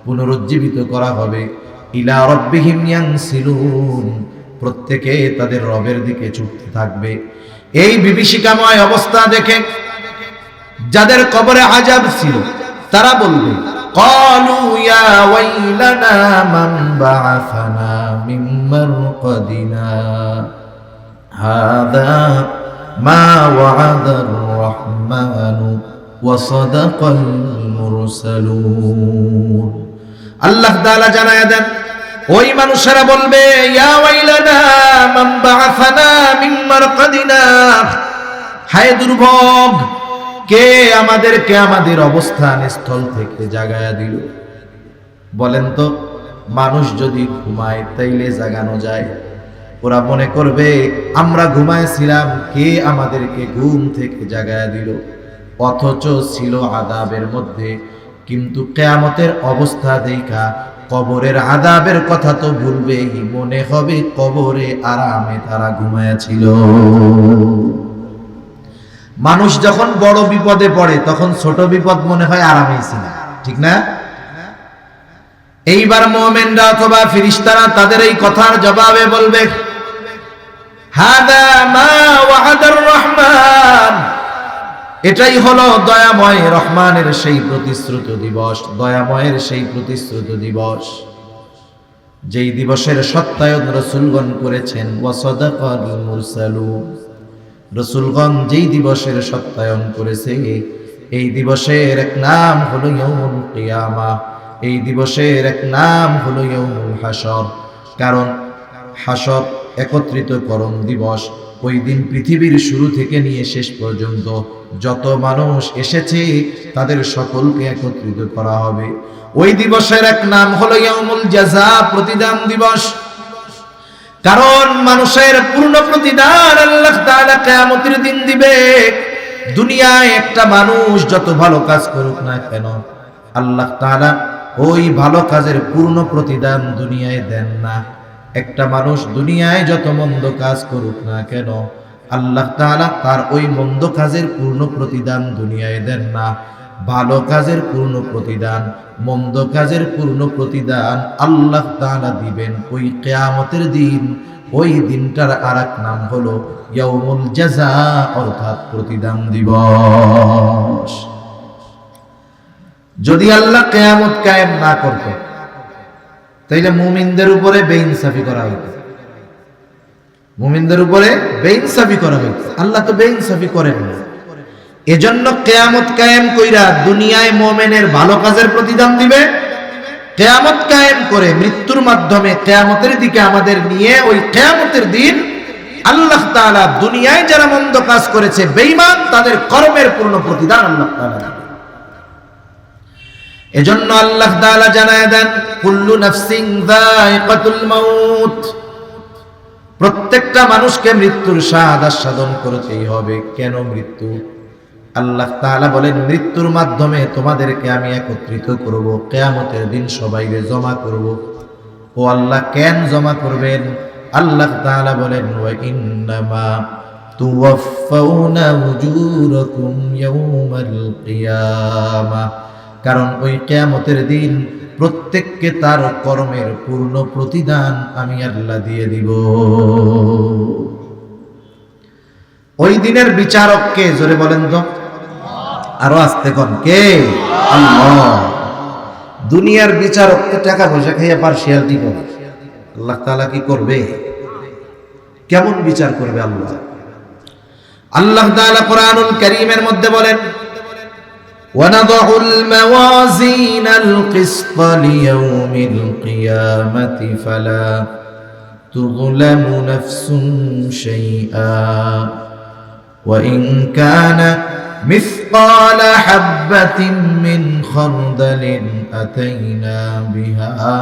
পুনরুজ্জীবিত করা হবে। ইলা রাব্বিহিম ইয়ানসিলুন, প্রত্যেকে তাদের রবের দিকে ছুটতে থাকবে। এই বিভীষিকাময় অবস্থা দেখে যাদের কবরে আযাব ছিল তারা বলবে, ক্বালু ইয়া ওয়াইলানা মান বা'আসানা মিন মারকাদিনা হাযা মা ওয়া'আদার রাহমানু ওয়া সাদাকাল মুরসালুন। আল্লাহ তাআলা জানায়া দেন, ওই মানুষেরা বলবে, ইয়া ওয়াইলানা মান বা'আসানা মিন মারকাদিনা, হায় দুর্ভোগ, কে আমাদেরকে আমাদের অবস্থান স্থল থেকে জাগায়া দিল। বলেন তো, মানুষ যদি ঘুমায় তাইলে জাগানো যায়? ওরা মনে করবে আমরা ঘুমাইছিলাম, কে আমাদেরকে ঘুম থেকে জাগায়া দিল। অথচ ছিল আযাবের মধ্যে, কিন্তু কিয়ামতের অবস্থা দেখা কবরের আযাবের কথা তো ভুলবেই, মনে হবে কবরে আরামে তারা ঘুমায়াছিল। মানুষ যখন বড় বিপদে পড়ে তখন ছোট বিপদ মনে হয় আরামেই ছিল, ঠিক না? এইবার মুমিনরা অথবা ফেরেশতারা তাদের এই কথার জবাবে বলবে, হাদা মা ওয়া'আদার রহমান, এটাই হলো দয়াময় রহমানের সেই প্রতিশ্রুত দিবস, দয়াময়ের সেই প্রতিশ্রুত দিবস, যেই দিবসের সত্যায়ন রাসূলগণ করেছেন। ওয়া সাদাকাল মুরসালুন, রাসূলগণ যেই দিবসের সত্যায়ন করেছে, এই দিবসের এক নাম হলো ইয়াউমুল কিয়ামা, এই দিবসের এক নাম হলো ইয়াউমুল হাসর। কারণ হাসর একত্রিতকরণ দিবস। ওই দিন পৃথিবীর শুরু থেকে নিয়ে শেষ পর্যন্ত যত মানুষ এসেছে তাদের সকলকে একত্রিত করা হবে। ওই দিবসের এক নাম হলো ইয়াউমুল জাযা, প্রতিদান দিবস। কারণ মানুষের পূর্ণ প্রতিদান আল্লাহ তাআলা কিয়ামতের দিন দিবে। দুনিয়ায় একটা মানুষ যত ভালো কাজ করুক না কেন, আল্লাহ তাআলা ওই ভালো কাজের পূর্ণ প্রতিদান দুনিয়ায় দেন না। একটা মানুষ দুনিয়ায় যত মন্দ কাজ করুক না কেন, আল্লাহ তাআলা তার ওই মন্দ কাজের পূর্ণ প্রতিদান দুনিয়ায় দেন না। ভালো কাজের পূর্ণ প্রতিদান, মন্দ কাজের পূর্ণ প্রতিদান আল্লাহ তাআলা দিবেন ওই কিয়ামতের দিন। ওই দিনটার আরেক নাম হলো ইয়াউমুল জাযা, অর্থাৎ প্রতিদান দিবস। যদি আল্লাহ কিয়ামত কায়েম না করত তাইলে মুমিনদের উপরে বেইনসাফি করা হইত, মুমিনদের উপরে বেইনসাফি করা হইত। আল্লাহ তো বেইনসাফি করেন না। এজন্য কিয়ামত কায়েম কইরা দুনিয়ায় মুমিনের ভালো কাজের প্রতিদান দিবে। কিয়ামত কায়েম করে মৃত্যুর মাধ্যমে কিয়ামতের দিকে আমাদের নিয়ে ওই কিয়ামতের দিন আল্লাহ তাআলা দুনিয়ায় যারা মন্দ কাজ করেছে, বেঈমান, তাদের কর্মের পূর্ণ প্রতিদান আল্লাহ তাআলা দিবেন। এজন্য আল্লাহ তাআলা জানায় দেন, কুল্লু নাফসিন যায়িকাতুল মাউত, প্রত্যেকটা মানুষকে মৃত্যুর স্বাদ আস্বাদন করতেই হবে। কেন মৃত্যু? আল্লাহ তাআলা বলেন, মৃত্যুর মাধ্যমে তোমাদেরকে আমি একত্রিত করব, কিয়ামতের দিন সবাইকে জমা করব। ও আল্লাহ, কেন জমা করবেন? আল্লাহ তাআলা বলেন, ওয়া ইন্নামা তুওয়াফাউনা উজুরাকুম ইয়াউমাল কিয়ামা, কারণ ওই কিয়ামতের দিন প্রত্যেককে তার কর্মের পূর্ণ প্রতিদান আমি আল্লাহ দিয়ে দিব। ওই দিনের বিচারক কে? জোরে বলেন তো, আরো আস্তে কোন, কে? আল্লাহ। দুনিয়ার বিচারক তো টাকা পয়সা খাইয়া পার্সিয়ালিটি করে, আল্লাহ তাআলা কি করবে? কেমন বিচার করবে আল্লাহ? আল্লাহ তাআলা কোরআনুল কারীমের মধ্যে বলেন, وَنَضَعُ الْمَوَازِينَ الْقِسْطَ لِيَوْمِ الْقِيَامَةِ তুযলামু নাফসুন শাইআ ওয়া ইন কানা মিসকালা হাববাতিন মিন খারদালিন আতাইনা বিহা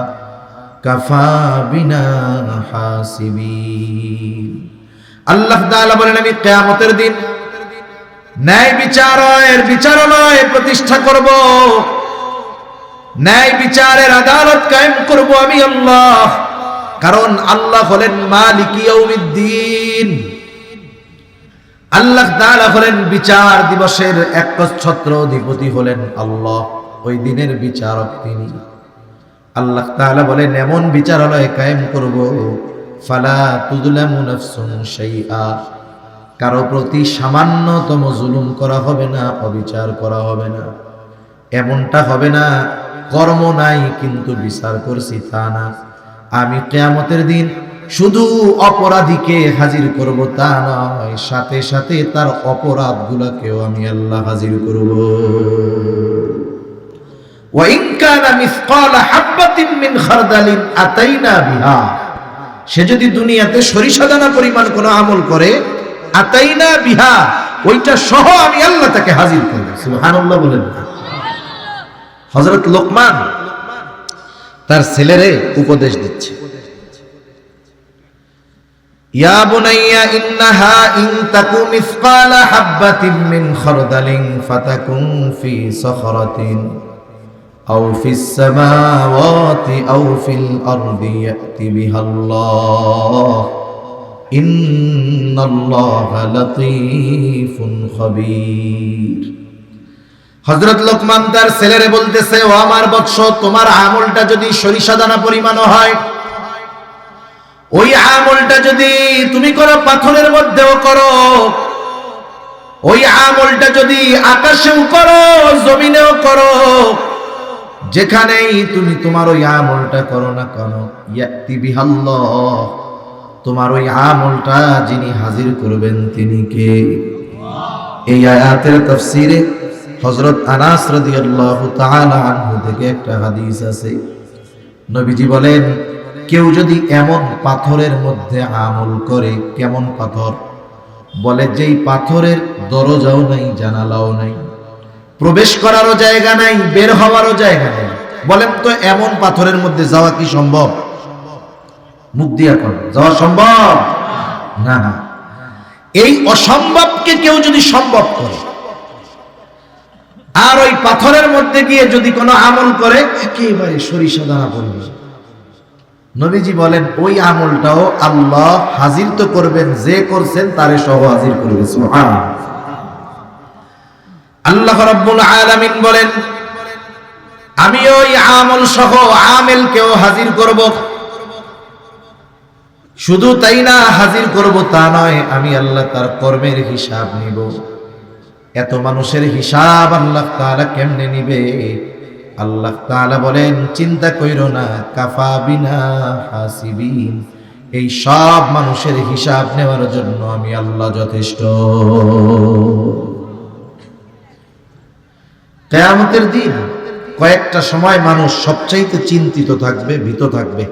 কাফা বিনা হাসিবিন। আল্লাহ তাআলা বলেন, আমি কিয়ামতের দিন ন্যায় বিচারালয় প্রতিষ্ঠা করব, ন্যায় বিচারের আদালত কায়েম করব আমি আল্লাহ। কারণ আল্লাহ হলেন মালিক ইয়াউমিদ্দিন, আল্লাহ তাআলা হলেন বিচার দিবসের একচ্ছত্র অধিপতি হলেন আল্লাহ, ওই দিনের বিচারক তিনি। আল্লাহ তাআলা বলেন, এমন বিচারালয় কায়েম করব, ফালা তুযলামু নাফসুন শাইআ, কারো প্রতি সামান্যতম জুলুম করা হবে না, অবিচার করা হবে না। এমনটা হবে না কর্ম নাই কিন্তু বিচার করছি তা না। আমি কিয়ামতের দিন শুধু অপরাধীকে হাজির করব তা নয়, সাথে সাথে তার অপরাধগুলোকেও আমি আল্লাহ হাজির করব। ওয়া ইন কানা মিসকালা হাববাতিন মিন খারদালিন আতাইনা বিহা, সে যদি দুনিয়াতে সরিষা দানা পরিমাণ কোনো আমল করে, আতাইনা বিহা, ওইটা সহ আমি আল্লাহ তাকে হাজির করব। সুবহানাল্লাহ বলেন। হযরত লোকমান তার ছেলেরে উপদেশ দিচ্ছে, ইয়া বুনাইয়া ইন্নাহা ইন তাকু মিসকালা হাববাতিন মিন খারদালিন ফাতাকুন ফি সখরাতিন আও ফিস সামাওয়াতি আও ফিল আরদি ইয়াতি বিহাল্লাহ ইন্নাল্লাহা লাতীফুন খাবীর। হযরত লোকমান তার ছেলেরে বলতেছে, ও আমার বৎস, তোমার আমলটা যদি সরিষা দানা পরিমাণ হয়, ওই আমলটা যদি তুমি করো পাথরের মধ্যেও করো, ওই আমলটা যদি আকাশেও করো জমিনেও করো, যেখানেই তুমি তোমার ওই আমলটা করো না কেন, ইয়াতি বিহাল্লাহ, তোমার ওই আমলটা যিনি হাজির করবেন তিনি কে? এই আয়াতের তাফসীরে হযরত আনাস রাদিয়াল্লাহু তাআলা আনহু থেকে একটা হাদিস আছে। নবীজি বলেন, কেউ যদি এমন পাথরের মধ্যে আমল করে, কেমন পাথর? বলে যেই পাথরের দরজাও নাই, জানালাও নাই, প্রবেশ করারও জায়গা নাই, বের হওয়ারও জায়গা নাই। বলেন তো এমন পাথরের মধ্যে যাওয়া কি সম্ভব? মুখ দিয়া কোন যাওয়া সম্ভব না। এই অসম্ভবকে কেউ যদি সম্ভব করে, আর ওই পাথরের মধ্যে গিয়ে যদি কোনো আমল করে, একেবারে সরিষা দানা পড়বে, নবীজি বলেন ওই আমলটাও আল্লাহ হাজির তো করবেন, যে করছেন তারে সহ হাজির করবে। সুবহানাল্লাহ। আল্লাহ রাব্বুল আলামিন বলেন, আমি ওই আমল সহ আমেলকেও হাজির করব। শুধু তাই না, হাজির করব তা নয়, আমি আল্লাহ তার কর্মের হিসাব নিব। এত মানুষের হিসাব আল্লাহ তাআলা কেমনে নিবে? আল্লাহ তাআলা বলেন, চিন্তা কইরো না, কাফা বিনা হাসিবিন, এই সব মানুষের হিসাব নেওয়ার জন্য আমি আল্লাহ যথেষ্ট। কিয়ামতের দিন কয়েকটা সময় মানুষ সবচাইতে চিন্তিত থাকবে, ভীত থাকবে।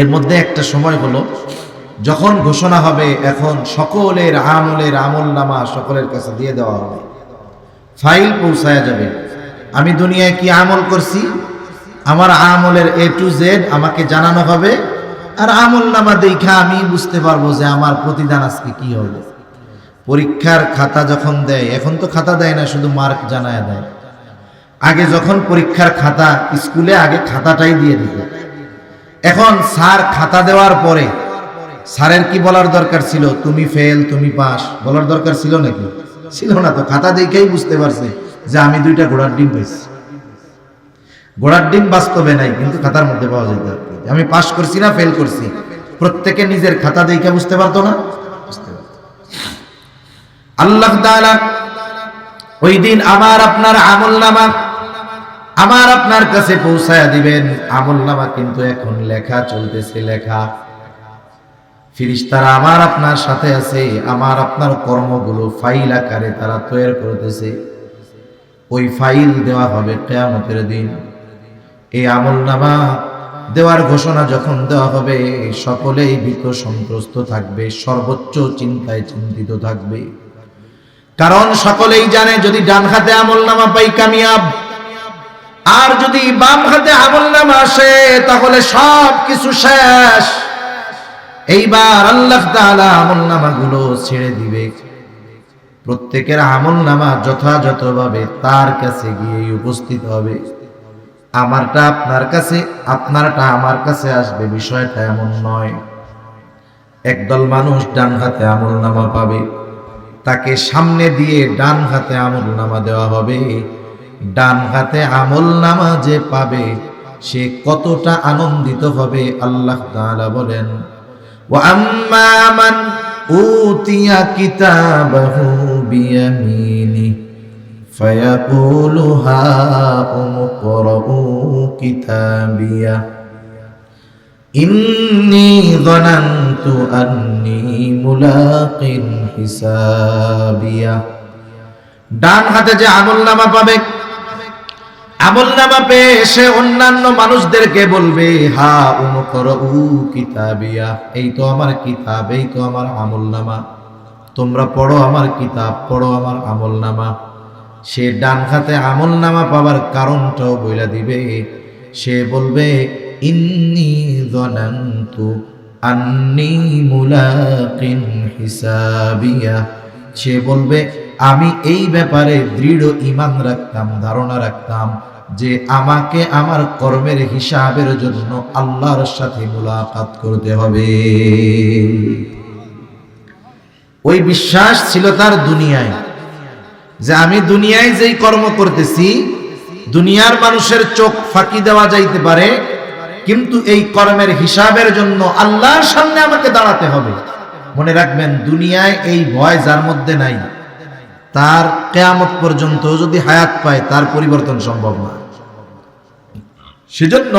এর মধ্যে একটা সময় হলো যখন ঘোষণা হবে এখন সকলের আমলনামা সকলের কাছে দিয়ে দেওয়া হবে, ফাইল পৌঁছায়া যাবে। আমি দুনিয়ায় কি আমল করছি, আমার আমলের A to Z আমাকে জানানো হবে, আর আমলনামা দেখা আমি বুঝতে পারবো যে আমার প্রতিদান আজকে কি হবে। পরীক্ষার খাতা যখন দেয়, এখন তো খাতা দেয় না, শুধু মার্ক জানায় দেয়। আগে যখন পরীক্ষার খাতা, স্কুলে আগে খাতাটাই দিয়ে দিত। এখন স্যার খাতা দেওয়ার পরে স্যারের কি বলার দরকার ছিল? তুমি ফেল, তুমি পাস, বলার দরকার ছিল নাকি? ছিল না। তো খাতা দেখেই বুঝতে পারছে যে আমি 2টা ঘোড়ার ডিম পাইছি। ঘোড়ার ডিম বাস্তবে নাই, কিন্তু খাতার মধ্যে পাওয়া যেত। আমি পাস করছি না ফেল করছি, প্রত্যেকে নিজের খাতা দেখে বুঝতে পারতো না? আল্লাহ তাআলা ওই দিন আমার আপনার আমলনামা আমার আপনার কাছে পৌঁছায়া দিবেন। আমলনামা কিন্তু এখন লেখা চলতেছে, লেখা। ফেরেশতারা আমার আপনার সাথে আছে, আমার আপনার কর্মগুলো ফাইল আকারে তারা তৈরি করতেছে। ওই ফাইল দেওয়া হবে কিয়ামতের দিন। এই আমলনামা দেওয়ার ঘোষণা যখন দেওয়া হবে, সকলেই ভীত সন্ত্রস্ত থাকবে, সর্বোচ্চ চিন্তায় চিন্তিত থাকবে। কারণ সকলেই জানে যদি ডান হাতে আমলনামা পাই কামিয়াব, আর যদি বাম হাতে আমলনামা আসে তাহলে সব কিছু শেষ। এইবার আল্লাহ তাআলা আমলনামাগুলো ছেড়ে দিবে। প্রত্যেকের আমলনামা যথাযথভাবে তার কাছে গিয়ে উপস্থিত হবে। আমারটা আপনার কাছে, আপনারটা আমার কাছে আসবে, বিষয়টা এমন নয়। একদল মানুষ ডান হাতে আমলনামা পাবে, তাকে সামনে দিয়ে ডান হাতে আমলনামা দেওয়া হবে। ডান হাতে আমলনামা যে পাবে সে কতটা আনন্দিত হবে আল্লাহ তাআলা বলেন, ওয়া আম্মা মান উতিয়া কিতাবাহু বিয়ামিনি ফায়াকুলু হাউম ইকরাউ কিতাবিয়া ইন্নী যানানতু আন্নী মুলাকিন হিসাবিয়া। ডান হাতে যে আমলনামা পাবে, আমলনামা পেয়ে সে অন্যান্য মানুষদেরকে বলবে, হাউম ইকরাউ কিতাবিয়া, এই তো আমার কিতাব, এই তো আমার আমলনামা, তোমরা পড়ো আমার কিতাব, পড়ো আমার আমলনামা। সে ডান হাতে আমলনামা পাবার কারণটাও বইলা দিবে। সে বলবে, ইন্নী যানানতু আন্নী মুলাকিন হিসাবিয়া। সে বলবে, আমি এই ব্যাপারে দৃঢ় ঈমান রাখতাম, ধারণা রাখতাম যে আমাকে আমার কর্মের হিসাবের জন্য আল্লাহর সাথে মুলাকাত করতে হবে। ওই বিশ্বাস ছিল তার দুনিয়ায়, যে আমি দুনিয়ায় যেই কর্ম করতেছি, দুনিয়ার মানুষের চোখ ফাঁকি দেওয়া যাইতে পারে, কিন্তু এই কর্মের হিসাবের জন্য আল্লাহর সামনে আমাকে দাঁড়াতে হবে। মনে রাখবেন, দুনিয়ায় এই ভয় যার মধ্যে নাই, তার কিয়ামত পর্যন্ত যদি হায়াত পায় তার পরিবর্তন সম্ভব না। সেজন্য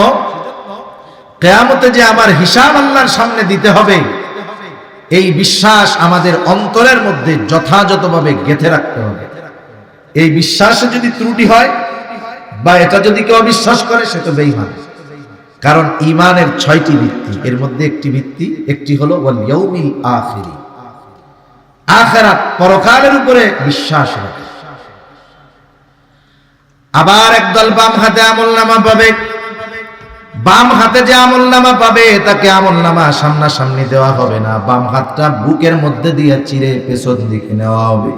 কিয়ামতে যে আমার হিসাব আল্লাহর সামনে দিতে হবে, এই বিশ্বাস আমাদের অন্তরের মধ্যে যথাযথভাবে গেঁথে রাখতে হবে। এই বিশ্বাসে যদি ত্রুটি হয় বা এটা যদি কেউ অবিশ্বাস করে, সে তো বেঈমান। কারণ ঈমানের 6টি ভিত্তি, এর মধ্যে একটি ভিত্তি, একটি হলো ওয়াল ইয়াউমিল আখির, আখিরাত পরকালের উপরে বিশ্বাস রাখা। আবার একদল বাম হাতে আমলনামা পাবে। বাম হাতে যে আমলনামা পাবে তাকে আমলনামা সামনাসামনি দেওয়া হবে না, বাম হাতটা বুকের মধ্যে দিয়ে চিরে পেছন দিকে নেওয়া হবে।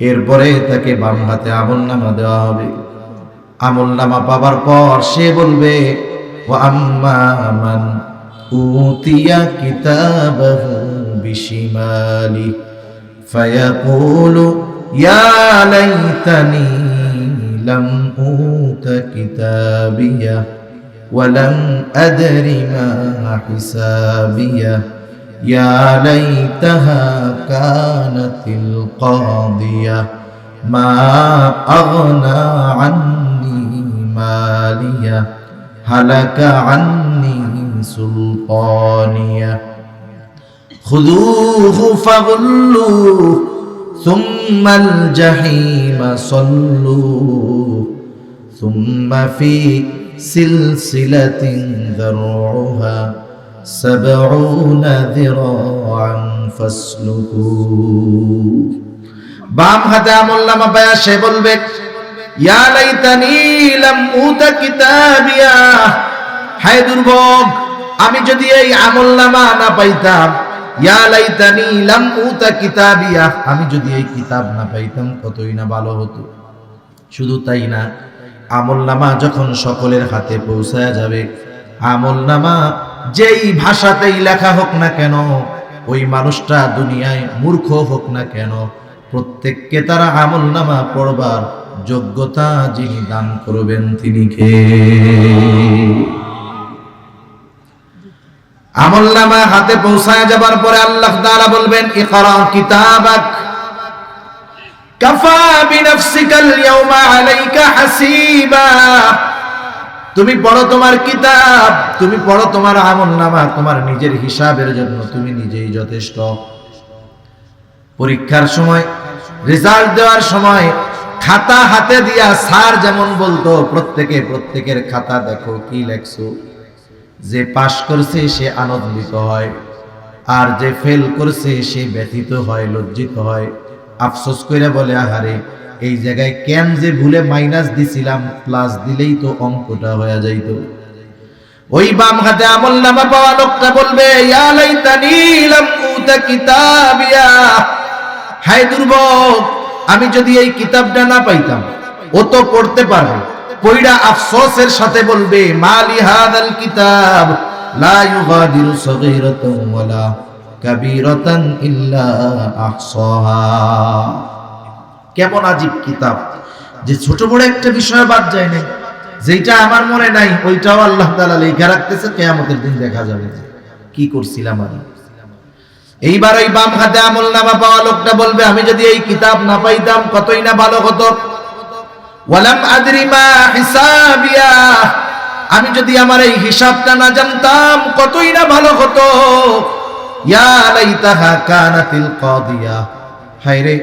এরপরে তাকে বাম হাতে আমলনামা দেওয়া হবে। আমলনামা পাবার পর সে বলবে, ওয়া আম্মা মান উতিয়া কিতাবাহু বিশিমালি ফায়াকুলু ইয়া লাইতানি লাম উতা কিতাবিয়া ওয়া লাম আদরি মা হিসাবিয়া ইয়া লাইতাহা কানাতিল কাদিয়া মা আগনা আন্নি মালিয়া হালাকা আন্নি সুলতানিয়া খুযূহু ফাগুল্লুহু সুম্মাল জাহিমা সাল্লুহু সুম্মা ফি সিলসিলাতিন যারউহা সাবউনা যিরাআন ফাসলুকু। বাম হাতে আমলনামা পায়া সে বলবে, ইয়া লাইতানি লাম উতা কিতাবিয়া, হায় দুর্ভোগ, আমি যদি এই আমলনামা না পাইতাম। ইয়া লাইতানি লাম উতা কিতাবিয়া, আমি যদি এই কিতাব না পাইতাম কতই না ভালো হতো। শুধু তাই না, আমলনামা যখন সকলের হাতে পৌঁছায়া যাবে, আমলনামা যেই ভাষাতেই লেখা হোক না কেন, ওই মানুষটা দুনিয়ায় মূর্খ হোক না কেন, প্রত্যেককে তারা আমলনামা পড়বার যোগ্যতা যিনি দান করবেন তিনি কে? আমলনামা হাতে পৌঁছায় যাবার পরে আল্লাহ তাআলা বলবেন, ইকরা কিতাবাক কাফা বিনাফসিকাল ইয়াওমা আলাইকা হাসিবা। তুমি পড়ো তোমার কিতাব, তুমি পড়ো তোমার আমলনামা, তোমার নিজের হিসাবের জন্য তুমি নিজেই যথেষ্ট। পরীক্ষার সময়, রেজাল্ট দেওয়ার সময় খাতা হাতে দিয়া স্যার যেমন বলতো, প্রত্যেকের খাতা দেখো কি লেখছো। যে পাশ করছে সে আনন্দিত হয়, আর যে ফেল করছে সে ব্যথিত হয়, লজ্জিত হয়, আফসোস করে বলে আহারে এই জায়গায় কেন যে ভুলে মাইনাস দিছিলাম, প্লাস দিলেই তো অঙ্কটা হয়ে যাইত। ওই বাম হাতে আমলনামা পাওয়া লোকটা বলবে ইয়া লাইতানি লাম উতা কিতাবিয়া, হায় দুর্ভোগ, আমি যদি এই কিতাবটা না পাইতাম। ও তো পড়তে পারবে, পড়া আফসোসের সাথে বলবে মালি হাদাল কিতাব লা ইউগাদিরু সগীরাতান ওয়ালা কাবীরাতান ইল্লা আহসাহা। কেমন আজীব কিতাব যে ছোট বড় একটা বিষয় বাদ যায় না, যেটা আমার মনে নাই ওইটাও আল্লাহ তাআলা লেখা রাখতেছে, কিয়ামতের দিন দেখা যাবে যে কি করছিলাম আমি। এইবার ওই বাম হাতে আমলনামা পাওয়া লোকটা বলবে আমি যদি এই কিতাব না পাইতাম কতই না ভালো হতো। ওয়ালাম আদরি মা হিসাবিয়া, আমি যদি আমার এই হিসাবটা না জানতাম কতই না ভালো হতো। ইয়া লাইতাহা কানাতিল কাদিয়া, হায়রে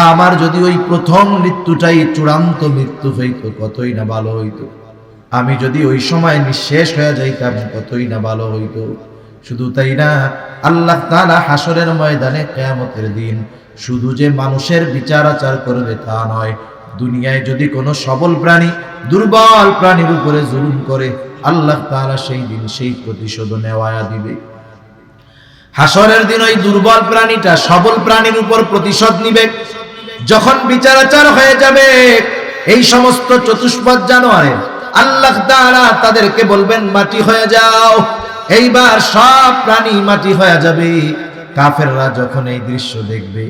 আমার যদি ওই প্রথম মৃত্যুটাই চূড়ান্ত মৃত্যু হইতো কতই না ভালো হইতো। আমি যদি ওই সময় নিঃশেষ হয়ে যাইতাম কতই না ভালো হইতো। শুধু তাই না, আল্লাহ তাআলা হাসরের ময়দানে কিয়ামতের দিন শুধু যে মানুষের বিচার আচার করবে তা নয়, দুনিয়ায় যদি কোনো সবল প্রাণী দুর্বল প্রাণীর উপরে জুলুম করে আল্লাহ তাআলা সেই দিন সেই প্রতিশোধ নেওয়া দিবে। হাসরের দিন ওই দুর্বল প্রাণীটা সবল প্রাণীর উপর প্রতিশোধ নিবে। যখন বিচার আচার হয়ে যাবে এই সমস্ত চতুষ্পদ জানোয়ারের, আল্লাহ তাআলা তাদেরকে বলবেন মাটি হয়ে যাও। এইবার সব প্রাণী মাটি হয়ে যাবে। কাফেররা যখন এই দৃশ্য দেখবে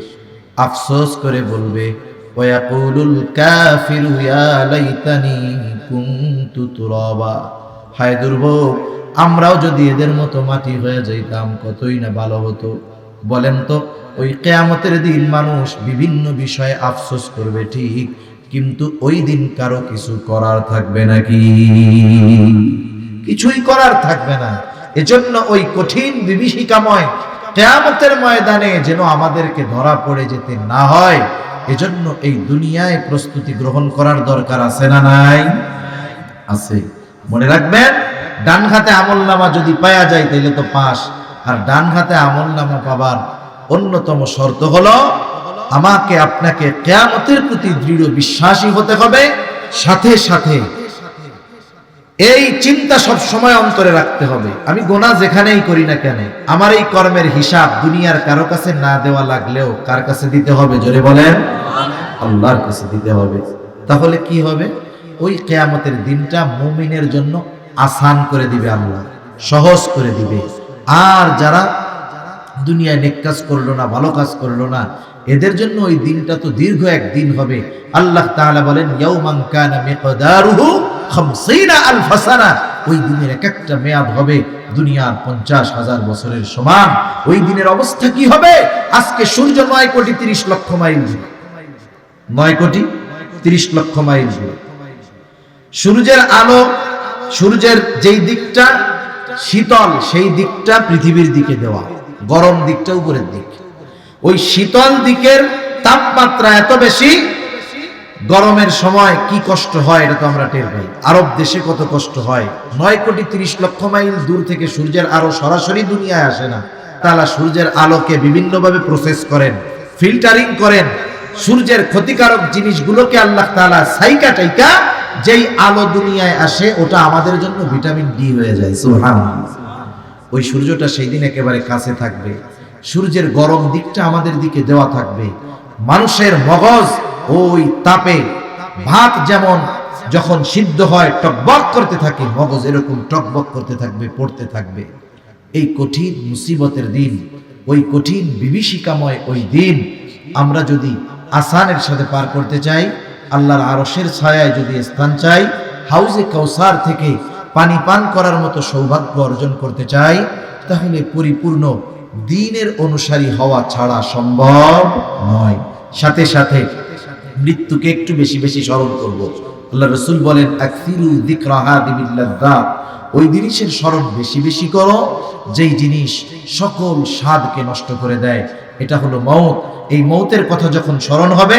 আফসোস করে বলবে ওয়ায়াকুলুল কাফিরু ইয়া লাইতানি কুনতু তুরাবা, হায় দুর্ভোগ, আমরাও যদি এদের মতো মাটি হয়ে যাইতাম কতই না ভালো হতো। বলেন তো ওই কিয়ামতের দিন মানুষ বিভিন্ন বিষয়ে আফসোস করবে ঠিক, কিন্তু ওই দিন কারো কিছু করার থাকবে নাকি? কিছুই করার থাকবে না। এজন্য ওই কঠিন বিভীষিকাময় কিয়ামতের ময়দানে যেন আমাদেরকে ধরা পড়ে যেতে না হয়, এজন্য এই দুনিয়ায় প্রস্তুতি গ্রহণ করার দরকার আছে না নাই? আছে। মনে রাখবেন, ডান হাতে আমলনামা যদি পাওয়া যায় তাহলে তো পাস, আর ডান হাতে আমলনামা পাবার অন্যতম শর্ত হলো আমাকে আপনাকে কিয়ামতের প্রতি দৃঢ় বিশ্বাসী হতে হবে। সাথে সাথে এই চিন্তা সব সময় অন্তরে রাখতে হবে, আমি গুনাহ যেখানেই করি না কেন আমার এই কর্মের হিসাব দুনিয়ার কারো কাছে না দেওয়া লাগলেও কার কাছে দিতে হবে? জোরে বলেন, আল্লাহর কাছে দিতে হবে। তাহলে কি হবে? ওই কিয়ামতের দিনটা মুমিনের জন্য আসান করে দিবে আল্লাহ, সহজ করে দিবে। আর যারা দুনিয়ায় নেক কাজ করলো না, ভালো কাজ করলো না, এদের জন্য ওই দিনটা তো দীর্ঘ এক দিন হবে। আল্লাহ তাআলা বলেন ইয়াউমান কানা মিকদারুহু ৫০,০০০ সানা, ওই দিনের এক একটা মেয়াদ হবে দুনিয়ার ৫০,০০০ বছরের সমান। ওই দিনের অবস্থা কি হবে? আজকে সূর্য ৯,৩০,০০,০০০ মাইল দূরে, ৯,৩০,০০,০০০ মাইল দূরে। সূর্যের আলো, সূর্যের যেই দিকটা শীতল সেই দিকটা পৃথিবীর দিকে দেওয়া, গরম দিকটা উপরের দিক। ওই শীতল দিকের তাপমাত্রা এত বেশি, গরমের সময় কি কষ্ট হয় এটা তো আমরা টের পাই। আরব দেশে কত কষ্ট হয়। ৯,৩০,০০,০০০ মাইল দূর থেকে সূর্যের আলো সরাসরি দুনিয়ায় আসে না। তাআলা সূর্যের আলোকে বিভিন্নভাবে প্রসেস করেন, ফিল্টারিং করেন। সূর্যের ক্ষতিকারক জিনিসগুলোকে আল্লাহ তাআলা সাইকা টাইকা যেই আলো দুনিয়ায় আসে ওটা আমাদের জন্য ভিটামিন ডি হয়ে যায়। সুবহানাল্লাহ। ওই সূর্যটা সেই দিন একেবারে কাছে থাকবে, সূর্যের গরম দিকটা আমাদের দিকে দেওয়া থাকবে। মানুষের মগজ ওই তাপে, ভাত যেমন যখন সিদ্ধ হয় টকবক করতে থাকে, মগজ এরকম টকবক করতে থাকবে, পড়তে থাকবে। এই কঠিন মুসিবতের দিন, ওই কঠিন বিভীষিকাময় ওই দিন আমরা যদি আসানের সাথে পার করতে চাই, আল্লাহর আরশের ছায়ায় যদি স্থান চাই, হাউজে কাউসার থেকে পানি পান করার মতো সৌভাগ্য অর্জন করতে চাই, তাহলে পরিপূর্ণ দ্বীনের অনুসারী হওয়া ছাড়া সম্ভব নয়। সাথে সাথে মৃত্যুকে একটু বেশি বেশি স্মরণ করব। আল্লাহ রাসূল বলেন আকসিরু যিকরা হাদিমিল লাযযাত, ওই জিনিসের স্মরণ বেশি বেশি করো যেই জিনিস সকল স্বাদকে নষ্ট করে দেয়। এটা হলো মউত। এই মউতের কথা যখন স্মরণ হবে,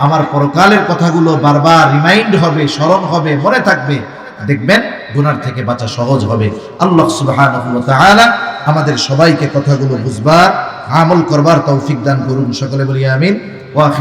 আমার পরকালের কথাগুলো বারবার রিমাইন্ড হবে, স্মরণ হবে, মনে থাকবে। দেখবেন গুনার থেকে বাঁচা সহজ হবে। আল্লাহ সুবহানাহু ওয়া তাআলা আমাদের সবাইকে কথাগুলো বুঝবার, আমল করবার তৌফিক দান করুন। সকলে বলি আমিন। ওয়া